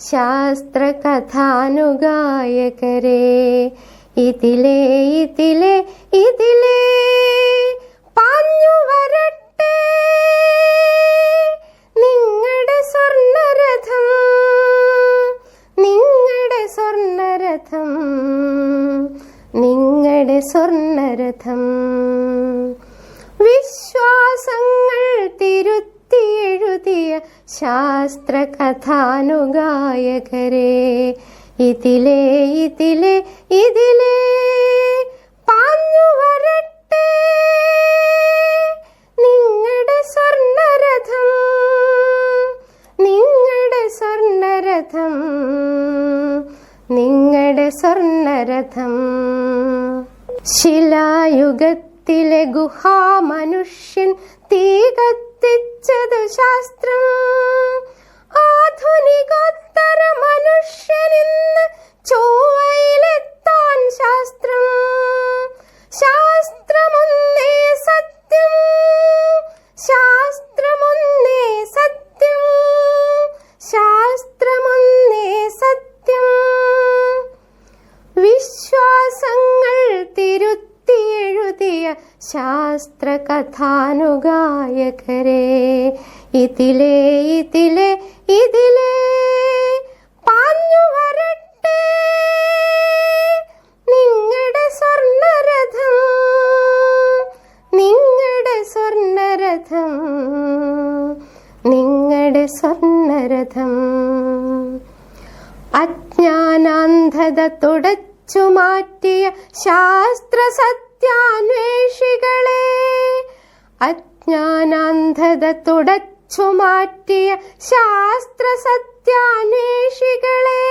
ശാസ്ത്ര കഥാനുഗായകരെ. ഇതിലേ ഇതിലേ ഇതിലേ പാഞ്ഞു വരട്ടെ നിങ്ങളുടെ സ്വർണ്ണരഥം, നിങ്ങളുടെ സ്വർണ്ണരഥം, നിങ്ങളുടെ സ്വർണ്ണരഥം. വിശ്വാസങ്ങൾ തിരുത്തി എഴുതിയ ശാസ്ത്ര കഥാനുഗായകരെ. ഇതിലേ ഇതിലേ ഇതിലേ പാഞ്ഞു വരട്ടെ നിങ്ങളുടെ സ്വർണ്ണരഥം, നിങ്ങളുടെ സ്വർണ്ണരഥം, നിങ്ങളുടെ സ്വർണ്ണരഥം. ശിലായുഗത്തിലെ ഗുഹാമനുഷ്യൻ തീ കത്തിച്ചത് ശാസ്ത്രം. ആധുനികോത്തര മനുഷ്യനിന്ന് ചൊവ്വയിലെത്താൻ ശാസ്ത്രം. ശാസ്ത്രമൊന്നേ സത്യം, ശാസ്ത്രമൊന്നേ സത്യം, ശാസ്ത്രമൊന്നേ സത്യം. വിശ്വാസങ്ങൾ തിരുത്തി എഴുതിയ ശാസ്ത്ര കഥാനുഗായകരെ. ഇതിലേ ഇതിലേ ഇതിലേ പാഞ്ഞു വരട്ടെ നിങ്ങളുടെ സ്വർണ്ണരഥം, നിങ്ങളുടെ സ്വർണ്ണരഥം, നിങ്ങളുടെ സ്വർണ്ണരഥം. അജ്ഞാനാന്ധത തുടച്ചു മാറ്റിയ ശാസ്ത്ര സത്യാന്വേഷികളെ. അജ്ഞാനാന്ധത തുടച്ചു മാറ്റിയ ശാസ്ത്ര സത്യാന്വേഷികളെ.